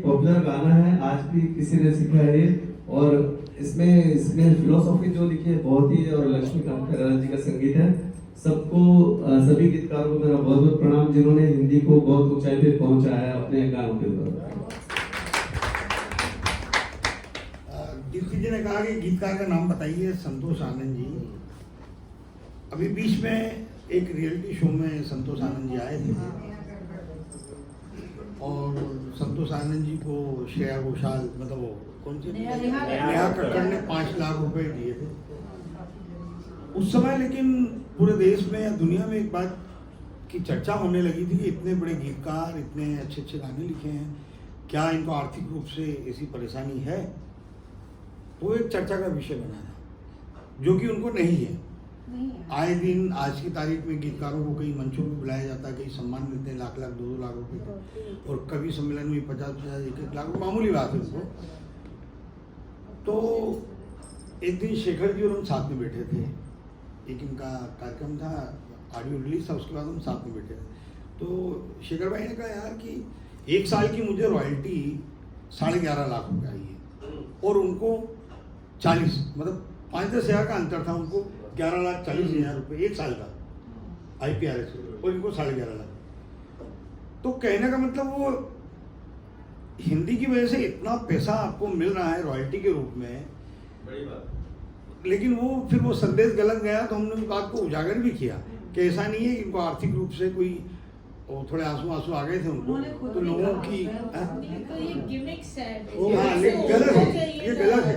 Popular गाना है, आज भी किसी ने सीखा है और इसमें फिलोसॉफी जो लिखी है बहुत ही, और लक्ष्मीकांत खैराला जी का संगीत है। सबको सभी गीतकारों को मेरा बहुत बहुत प्रणाम, जिन्होंने हिंदी को बहुत ऊंचाई पे पहुंचाया है अपने गानों के द्वारा। कीर्ति जी ने कहा कि गीतकार का नाम बताइए। संतोष आनंद जी। अभी बीच में एक रियलिटी शो में संतोष आनंद जी आए थे और संतोष आनंद जी को श्रेया घोषाल, मतलब वो कौन सी नेहा कक्कड़ ने 5 लाख रुपए दिए थे उस समय। लेकिन पूरे देश में या दुनिया में एक बात की चर्चा होने लगी थी कि इतने बड़े गीतकार इतने अच्छे अच्छे गाने लिखे हैं, क्या इनको आर्थिक रूप से ऐसी परेशानी है? तो एक चर्चा का विषय बना था, जो कि उनको नहीं है। आए दिन आज की तारीख में गीतकारों को कई मंचों पर बुलाया जाता है, कई सम्मान मिलते हैं, लाख लाख 2-2 लाख रुपए के, और कवि सम्मेलन में 50-50 1-1 लाख, मामूली बात है उनको। तो एक दिन शेखर जी और हम साथ में बैठे थे, एक इनका कार्यक्रम था, ऑडियो रिलीज था, उसके बाद हम साथ में बैठे थे। तो शेखर भाई ने कहा यार कि 1 साल की मुझे रॉयल्टी 11.5 लाख रुपए आई है और उनको 40, मतलब 5-10 हज़ार का अंतर था, उनको 11,40,000 रुपये 1 साल का IPRS, और इनको 11.5 लाख। तो कहने का मतलब वो हिंदी की वजह से इतना पैसा आपको मिल रहा है रॉयल्टी के रूप में, बड़ी बात। लेकिन वो फिर वो संदेश गलत गया, तो हमने उस बात को उजागर भी किया कि ऐसा नहीं है, इनको आर्थिक रूप से कोई थोड़े आंसू आ गए थे उनको, तो लोगों की तो ये गिमिक्स है, गलत है, ये गलत है।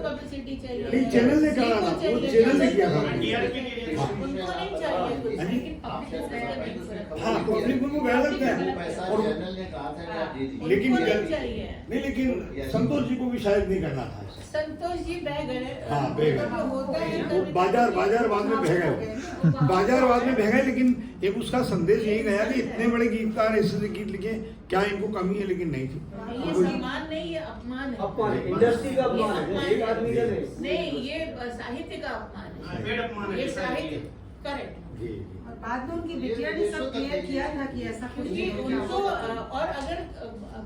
पब्लिसिटी चाहिए, नहीं, चैनल ने कहा था, वो चैनल ने किया था, उनको नहीं चाहिए, हाँ पब्लिक को गलत है। और लेकिन नहीं, लेकिन संतोष जी को भी शायद नहीं करना था। संतोष जी बह गए, हाँ बह गए, बाजार बाद में बह गए, बाजार बाद में बह गए। लेकिन एक उसका संदेश यही गया कि इतने बड़े गीतकार ऐसे गीत लिखे, क्या इनको कमी है? लेकिन नहीं थी। ये सम्मान नहीं, ये अपमान है, अपमान है, इंडस्ट्री का अपमान है, एक आदमी का नहीं, ये साहित्य का अपमान है, ये साहित्य करेक्ट। बाद में उनकी बिटिया ने सब क्लियर किया था कि ऐसा कुछ नहीं उनको, और अगर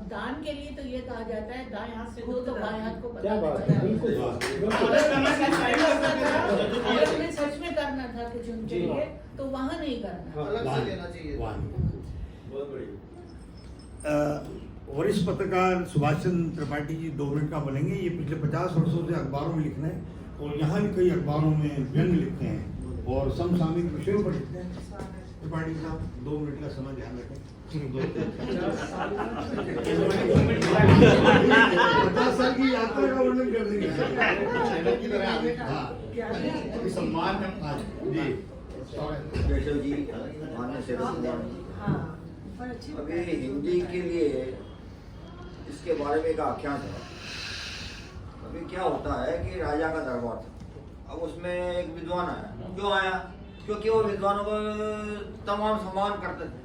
दान के लिए तो ये कहा जाता है दाएं हाथ से दो तो बाएं हाथ को पता चलता है। अगर उन्हें सच में करना था कुछ उनके लिए तो वहाँ नहीं करना, अलग से लेना चाहिए। बहुत बढ़िया। वरिष्ठ पत्रकार सुभाष चंद्र त्रिपाठी जी 2 मिनट का बोलेंगे। ये पिछले 50 वर्षों से अखबारों में लिख रहे हैं और यहाँ भी कई अखबारों में व्यंग लिखते हैं और समसामयिक विषयों पर लिखते हैं। त्रिपाठी साहब 2 मिनट का समय ध्यान रखें। 50 साल की यात्रा का वर्णन कर देंगे। सम्मान जी केशव जी, माननीय सेवक, अभी हिंदी के लिए इसके बारे में एक आख्यान है। अभी क्या होता है कि राजा का दरबार था, अब उसमें एक विद्वान आया। क्यों आया? क्योंकि वो विद्वानों को तमाम सम्मान करते थे।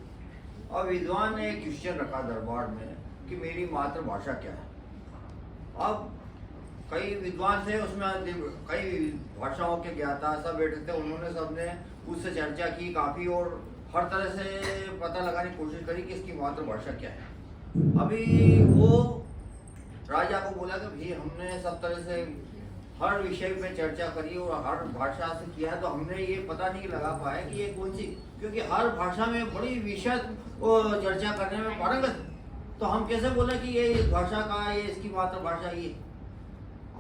और विद्वान ने एक क्वेश्चन रखा दरबार में कि मेरी मातृभाषा क्या है। अब कई विद्वान थे उसमें, कई भाषाओं के ज्ञाता सब बैठे थे, उन्होंने सबने उससे चर्चा की काफ़ी और हर तरह से पता लगाने की कोशिश करी कि इसकी मातृभाषा क्या है। अभी वो राजा को बोला कि भाई हमने सब तरह से हर विषय पे चर्चा करी और हर भाषा से किया, तो हमने ये पता नहीं लगा पाया कि ये कौन सी, क्योंकि हर भाषा में बड़ी विशद चर्चा करने में पारंगत, तो हम कैसे बोले कि ये इस भाषा का, ये इसकी मातृभाषा ये।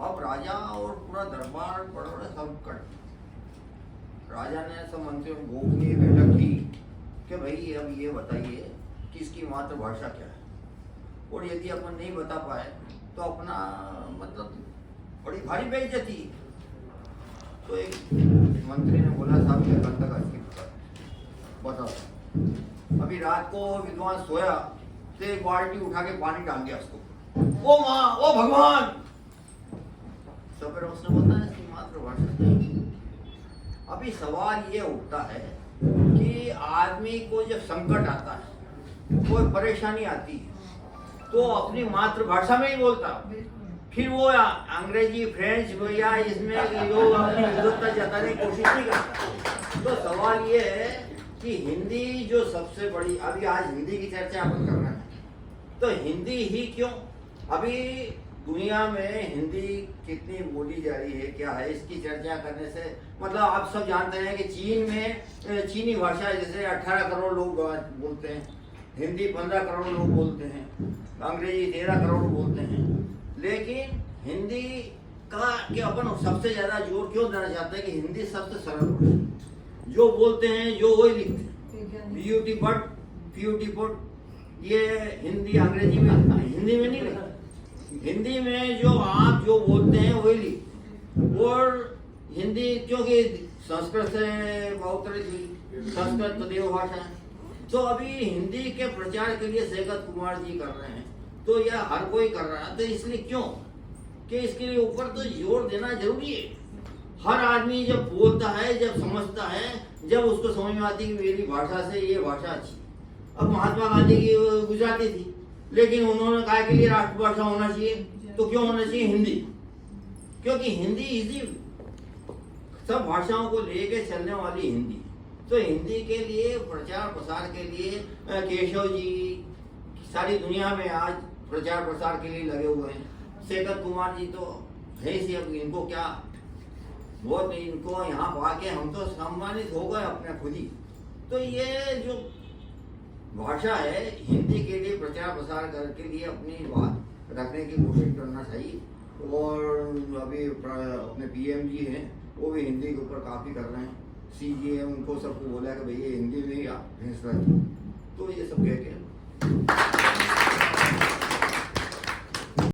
अब राजा और पूरा दरबार बड़े सब कट। राजा ने सब मंत्रियों को गोपनीय बैठक की कि भाई अब ये बताइए कि इसकी मातृभाषा क्या है, और यदि अपन नहीं बता पाए तो अपना मतलब बड़ी भारी बेइज्जती। तो एक मंत्री ने बोला साहब ये कल तक अच्छी बताओ। अभी रात को विद्वान सोया तो एक बाल्टी उठा के पानी डाल दिया उसको। ओ माँ, ओ भगवान। सवेरे उसने बताया इसकी मातृभाषा नहीं। अभी सवाल ये उठता है कि आदमी को जब संकट आता है, कोई परेशानी आती है, तो अपनी मातृभाषा में ही बोलता, फिर वो अंग्रेजी फ्रेंच या इसमें लोग अपनी विद्वत्ता जताने की कोशिश नहीं करता। तो सवाल ये है कि हिंदी जो सबसे बड़ी, अभी आज हिंदी की चर्चा अपन कर रहे हैं, तो हिंदी ही क्यों? अभी दुनिया में हिंदी कितनी बोली जा रही है, क्या है, इसकी चर्चा करने से मतलब आप सब जानते हैं कि चीन में चीनी भाषा जैसे 18 करोड़ लोग बोलते हैं, हिंदी 15 करोड़ लोग बोलते हैं, अंग्रेजी 13 करोड़ बोलते हैं। लेकिन हिंदी का कि अपन सबसे ज्यादा जोर क्यों देना चाहते हैं कि हिंदी सबसे सरल भाषा, जो बोलते हैं जो वही लिखते हैं। ब्यूटी बट प्यूटी पुट ये हिंदी अंग्रेजी में हिंदी में नहीं लिखा, हिंदी में जो आप जो बोलते हैं वही लिखते। और हिंदी क्योंकि संस्कृत से अवतरित हुई, संस्कृत तो देव भाषा है। तो अभी हिंदी के प्रचार के लिए सैकत कुमार जी कर रहे हैं, तो यह हर कोई कर रहा है। तो इसलिए क्यों कि इसके ऊपर तो जोर देना जरूरी है। हर आदमी जब बोलता है, जब समझता है, जब उसको समझ में आती है कि मेरी भाषा से ये भाषा अच्छी। अब महात्मा गांधी की गुजराती थी, लेकिन उन्होंने कहा कि ये राष्ट्रभाषा होना चाहिए, तो क्यों होना चाहिए हिंदी? क्योंकि हिंदी इजी, सब भाषाओं को लेके चलने वाली हिंदी। तो हिंदी के लिए प्रचार प्रसार के लिए केशव जी सारी दुनिया में आज प्रचार प्रसार के लिए लगे हुए हैं। सैकत कुमार जी तो है ही, अब इनको क्या बहुत, इनको यहाँ पाके हम तो सम्मानित हो गए अपने खुद ही। तो ये जो भाषा है हिंदी के लिए प्रचार प्रसार करके लिए अपनी बात रखने की कोशिश करना चाहिए। और अभी अपने पीएम जी हैं, वो भी हिंदी के ऊपर काफ़ी कर रहे हैं। सीजीएम उनको सबको बोला कि भैया हिंदी में ही आप फैसला, तो ये सब कह के